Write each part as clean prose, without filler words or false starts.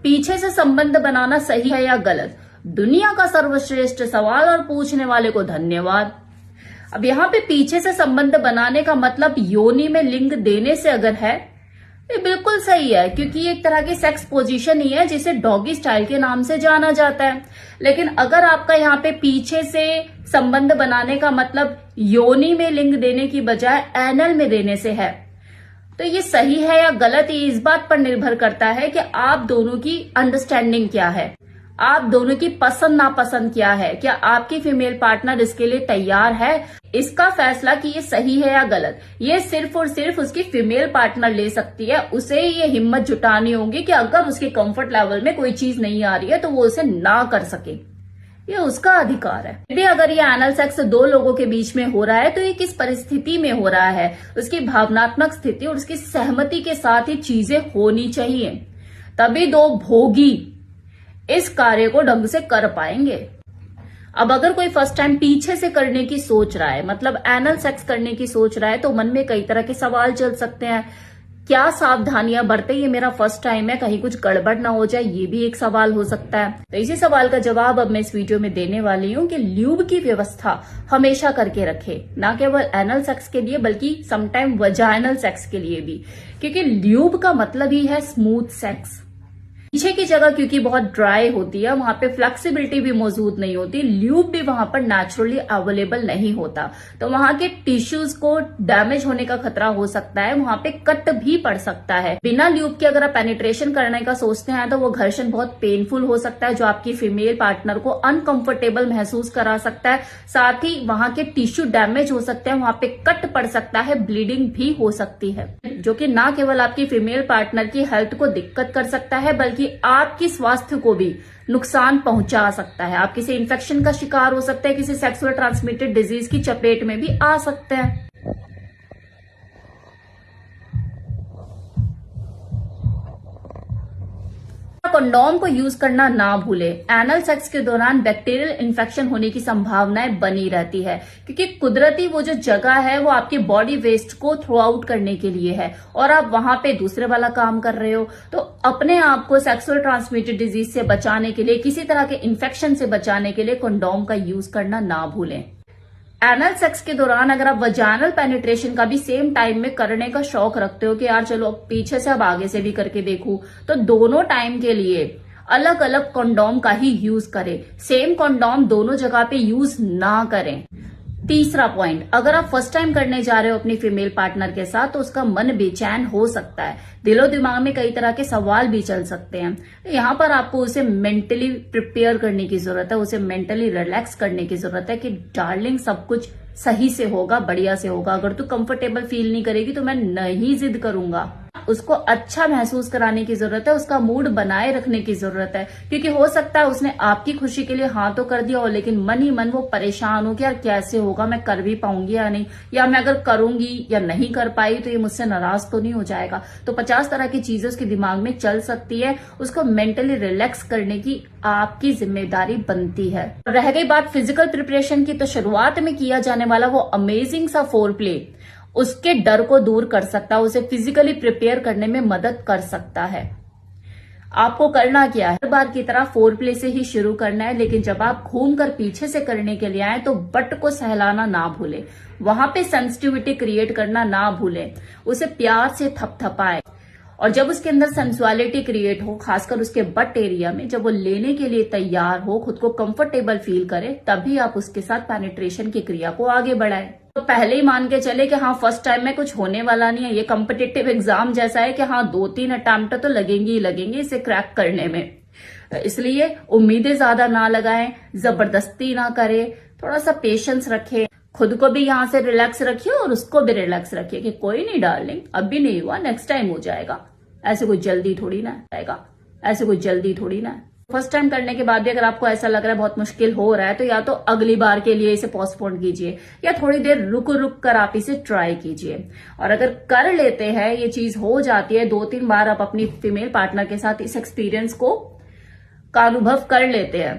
पीछे से संबंध बनाना सही है या गलत? दुनिया का सर्वश्रेष्ठ सवाल और पूछने वाले को धन्यवाद। अब यहाँ पे पीछे से संबंध बनाने का मतलब योनि में लिंग देने से अगर है, ये बिल्कुल सही है, क्योंकि ये एक तरह की सेक्स पोजीशन ही है जिसे डॉगी स्टाइल के नाम से जाना जाता है। लेकिन अगर आपका यहाँ पे पीछे से संबंध बनाने का मतलब योनि में लिंग देने की बजाय एनल में देने से है, तो ये सही है या गलत, ये इस बात पर निर्भर करता है कि आप दोनों की अंडरस्टैंडिंग क्या है, आप दोनों की पसंद नापसंद क्या है, क्या आपकी फीमेल पार्टनर इसके लिए तैयार है। इसका फैसला कि ये सही है या गलत, ये सिर्फ और सिर्फ उसकी फीमेल पार्टनर ले सकती है। उसे ये हिम्मत जुटानी होगी कि अगर उसके कंफर्ट लेवल में कोई चीज नहीं आ रही है तो वो उसे ना कर सके, ये उसका अधिकार है। यदि अगर ये एनल सेक्स दो लोगों के बीच में हो रहा है तो ये किस परिस्थिति में हो रहा है, उसकी भावनात्मक स्थिति और उसकी सहमति के साथ ही चीजें होनी चाहिए, तभी दो भोगी इस कार्य को ढंग से कर पाएंगे। अब अगर कोई फर्स्ट टाइम पीछे से करने की सोच रहा है, मतलब एनल सेक्स करने की सोच रहा है, तो मन में कई तरह के सवाल चल सकते हैं। क्या सावधानियां बरते, ये मेरा फर्स्ट टाइम है, कहीं कुछ गड़बड़ ना हो जाए, ये भी एक सवाल हो सकता है। तो इसी सवाल का जवाब अब मैं इस वीडियो में देने वाली हूँ कि ल्यूब की व्यवस्था हमेशा करके रखे, ना केवल एनल सेक्स के लिए बल्कि समटाइम वजाइनल सेक्स के लिए भी, क्योंकि ल्यूब का मतलब ही है स्मूथ सेक्स। पीछे की जगह क्योंकि बहुत ड्राई होती है, वहां पे फ्लेक्सिबिलिटी भी मौजूद नहीं होती, ल्यूब भी वहां पर नेचुरली अवेलेबल नहीं होता, तो वहां के टिश्यूज को डैमेज होने का खतरा हो सकता है, वहां पे कट भी पड़ सकता है। बिना ल्यूब के अगर आप पेनिट्रेशन करने का सोचते हैं तो वो घर्षण बहुत पेनफुल हो सकता है, जो आपकी फीमेल पार्टनर को अनकंफर्टेबल महसूस करा सकता है। साथ ही वहां के टिश्यू डैमेज हो सकते हैं, वहां पे कट पड़ सकता है, ब्लीडिंग भी हो सकती है, जो कि ना केवल आपकी फीमेल पार्टनर की हेल्थ को दिक्कत कर सकता है बल्कि आपकी स्वास्थ्य को भी नुकसान पहुंचा सकता है। आप किसी इन्फेक्शन का शिकार हो सकते हैं, किसी सेक्सुअल ट्रांसमिटेड डिजीज की चपेट में भी आ सकते हैं। कंडोम को यूज करना ना भूले। एनल सेक्स के दौरान बैक्टीरियल इन्फेक्शन होने की संभावनाएं बनी रहती है, क्योंकि कुदरती वो जो जगह है वो आपके बॉडी वेस्ट को थ्रो आउट करने के लिए है और आप वहां पे दूसरे वाला काम कर रहे हो। तो अपने आप को सेक्सुअल ट्रांसमिटेड डिजीज से बचाने के लिए, किसी तरह के इन्फेक्शन से बचाने के लिए कंडोम का यूज करना ना भूलें। एनल सेक्स के दौरान अगर आप वजाइनल पेनिट्रेशन का भी सेम टाइम में करने का शौक रखते हो कि यार चलो पीछे से अब आगे से भी करके देखूं, तो दोनों टाइम के लिए अलग अलग कंडोम का ही यूज करें। सेम कंडोम दोनों जगह पे यूज ना करें। तीसरा पॉइंट, अगर आप फर्स्ट टाइम करने जा रहे हो अपनी फीमेल पार्टनर के साथ तो उसका मन बेचैन हो सकता है, दिलो दिमाग में कई तरह के सवाल भी चल सकते हैं। तो यहाँ पर आपको उसे मेंटली प्रिपेयर करने की जरूरत है, उसे मेंटली रिलैक्स करने की जरूरत है कि डार्लिंग सब कुछ सही से होगा, बढ़िया से होगा। अगर तू कंफर्टेबल फील नहीं करेगी तो मैं नहीं जिद करूंगा। उसको अच्छा महसूस कराने की जरूरत है, उसका मूड बनाए रखने की जरूरत है, क्योंकि हो सकता है उसने आपकी खुशी के लिए हाँ तो कर दिया हो, लेकिन मन ही मन वो परेशान हो कि यार कैसे होगा, मैं कर भी पाऊंगी या नहीं, या मैं अगर करूंगी या नहीं कर पाई तो ये मुझसे नाराज तो नहीं हो जाएगा। तो 50 तरह की चीजें उसके दिमाग में चल सकती है, उसको मेंटली रिलैक्स करने की आपकी जिम्मेदारी बनती है। रह गई बात फिजिकल प्रिपरेशन की, तो शुरुआत में किया जाने वाला वो अमेजिंग सा फोर प्ले उसके डर को दूर कर सकता है, उसे फिजिकली प्रिपेयर करने में मदद कर सकता है। आपको करना क्या है, हर बार की तरह फोर प्ले से ही शुरू करना है, लेकिन जब आप घूमकर पीछे से करने के लिए आए तो बट को सहलाना ना भूलें, वहां पे सेंसिटिविटी क्रिएट करना ना भूलें, उसे प्यार से थपथपाएं और जब उसके अंदर सेंसुअलिटी क्रिएट हो, खासकर उसके बट एरिया में, जब वो लेने के लिए तैयार हो, खुद को कंफर्टेबल फील करे, तभी आप उसके साथ पेनिट्रेशन की क्रिया को आगे बढ़ाएं। तो पहले ही मान के चले कि हाँ फर्स्ट टाइम में कुछ होने वाला नहीं है, ये कॉम्पिटिटिव एग्जाम जैसा है कि हाँ 2-3 अटेम्प्ट तो लगेंगे ही लगेंगे इसे क्रैक करने में। इसलिए उम्मीदें ज्यादा ना लगाएं, जबरदस्ती ना करें, थोड़ा सा पेशेंस रखें, खुद को भी यहाँ से रिलैक्स रखिए और उसको भी रिलैक्स रखिए कि कोई नहीं डार्लिंग, अभी नहीं हुआ, नेक्स्ट टाइम हो जाएगा, ऐसे कोई जल्दी थोड़ी ना आएगा, ऐसे कोई जल्दी थोड़ी ना। फर्स्ट टाइम करने के बाद भी अगर आपको ऐसा लग रहा है बहुत मुश्किल हो रहा है, तो या तो अगली बार के लिए इसे पोस्टपोन कीजिए या थोड़ी देर रुक रुक कर आप इसे ट्राई कीजिए। और अगर कर लेते हैं, ये चीज हो जाती है, 2-3 बार आप अपनी फीमेल पार्टनर के साथ इस एक्सपीरियंस का अनुभव कर लेते हैं,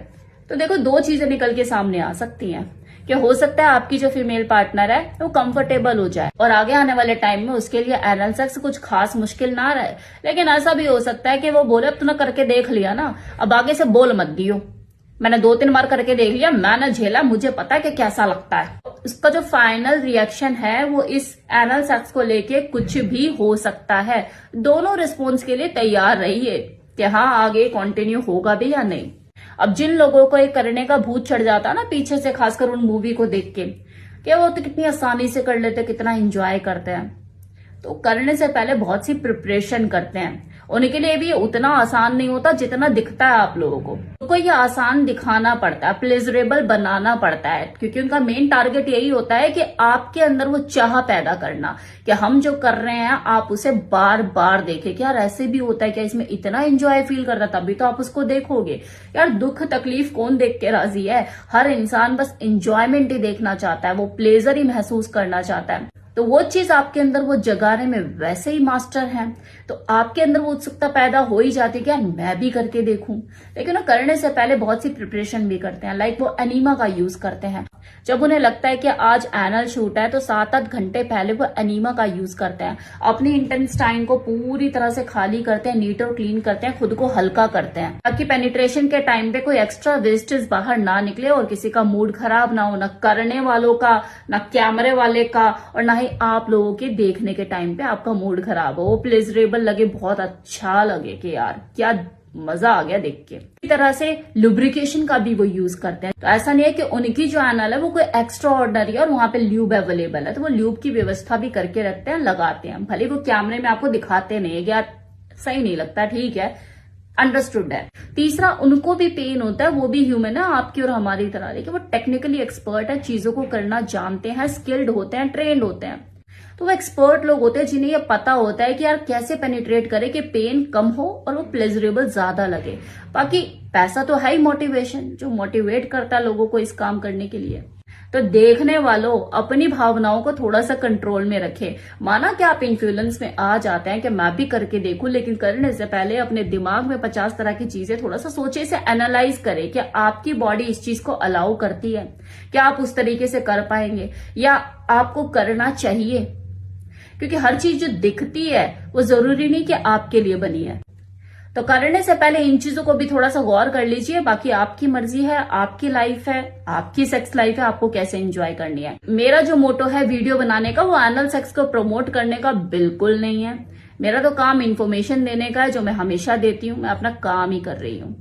तो देखो 2 चीजें निकल के सामने आ सकती हैं कि हो सकता है आपकी जो फीमेल पार्टनर है वो कंफर्टेबल हो जाए और आगे आने वाले टाइम में उसके लिए एनल सेक्स कुछ खास मुश्किल ना रहे। लेकिन ऐसा भी हो सकता है कि वो बोले अब तूने करके देख लिया ना, अब आगे से बोल मत दियो, मैंने 2-3 बार करके देख लिया, मैंने झेला, मुझे पता है कि कैसा लगता है। उसका जो फाइनल रिएक्शन है वो इस एनल सेक्स को लेके कुछ भी हो सकता है। दोनों रिस्पॉन्स के लिए तैयार रहिए कि हाँ आगे कंटिन्यू होगा भी या नहीं। अब जिन लोगों को ये करने का भूत चढ़ जाता है ना पीछे से, खासकर उन मूवी को देख के कि वो तो कितनी आसानी से कर लेते, कितना एंजॉय करते हैं, तो करने से पहले बहुत सी प्रिपरेशन करते हैं। उनके लिए भी उतना आसान नहीं होता जितना दिखता है आप लोगों को। उनको ये आसान दिखाना पड़ता है, प्लेजरेबल बनाना पड़ता है, क्योंकि उनका मेन टारगेट यही होता है कि आपके अंदर वो चाह पैदा करना कि हम जो कर रहे हैं आप उसे बार बार देखें कि यार ऐसे भी होता है क्या, इसमें इतना एंजॉय फील कर रहा, तभी तो आप उसको देखोगे। यार दुख तकलीफ कौन देख के राजी है, हर इंसान बस एंजॉयमेंट ही देखना चाहता है, वो प्लेजर ही महसूस करना चाहता है। तो वो चीज आपके अंदर वो जगाने में वैसे ही मास्टर हैं, तो आपके अंदर वो उत्सुकता पैदा हो ही जाती है कि यार मैं भी करके देखूं। लेकिन करने से पहले बहुत सी प्रिपरेशन भी करते हैं, लाइक वो एनीमा का यूज करते हैं। जब उन्हें लगता है कि आज एनल शूट है तो 7-8 घंटे पहले वो एनीमा का यूज करते हैं, अपनी इंटेस्टाइन को पूरी तरह से खाली करते हैं, नीट और क्लीन करते हैं, खुद को हल्का करते हैं ताकि पेनिट्रेशन के टाइम पे कोई एक्स्ट्रा वेस्टेज बाहर ना निकले और किसी का मूड खराब ना हो, ना करने वालों का, ना कैमरे वाले का, और ना ही आप लोगों के देखने के टाइम पे आपका मूड खराब हो, वो प्लेजरेबल लगे, बहुत अच्छा लगे कि यार क्या मजा आ गया देख के। इसी तरह से लुब्रिकेशन का भी वो यूज करते हैं। तो ऐसा नहीं है कि उनकी जो एनल है वो कोई एक्स्ट्रा ऑर्डिनरी है और वहां पे ल्यूब अवेलेबल है, तो वो ल्यूब की व्यवस्था भी करके रखते हैं, लगाते हैं। भले वो कैमरे में आपको दिखाते नहीं है, यार सही नहीं लगता, ठीक है, अंडरस्टूड है। तीसरा, उनको भी पेन होता है, वो भी ह्यूमन है आपकी और हमारी तरह, लेकिन वो टेक्निकली एक्सपर्ट है, चीजों को करना जानते हैं, स्किल्ड होते हैं, ट्रेंड होते हैं। तो वो एक्सपर्ट लोग होते हैं जिन्हें ये पता होता है कि यार कैसे पेनिट्रेट करे कि पेन कम हो और वो प्लेजरेबल ज्यादा लगे। बाकी पैसा तो है ही मोटिवेशन, जो मोटिवेट करता है लोगों को इस काम करने के लिए। तो देखने वालों अपनी भावनाओं को थोड़ा सा कंट्रोल में रखें। माना कि आप इन्फ्लुएंस में आ जाते हैं कि मैं भी करके देखूं, लेकिन करने से पहले अपने दिमाग में 50 तरह की चीजें थोड़ा सा सोचे, इसे एनालाइज करें कि आपकी बॉडी इस चीज को अलाउ करती है, क्या आप उस तरीके से कर पाएंगे या आपको करना चाहिए। क्योंकि हर चीज जो दिखती है वो जरूरी नहीं कि आपके लिए बनी है। तो करने से पहले इन चीजों को भी थोड़ा सा गौर कर लीजिए। बाकी आपकी मर्जी है, आपकी लाइफ है, आपकी सेक्स लाइफ है, आपको कैसे एंजॉय करनी है। मेरा जो मोटो है वीडियो बनाने का वो एनल सेक्स को प्रमोट करने का बिल्कुल नहीं है। मेरा तो काम इन्फॉर्मेशन देने का है, जो मैं हमेशा देती हूँ। मैं अपना काम ही कर रही हूँ।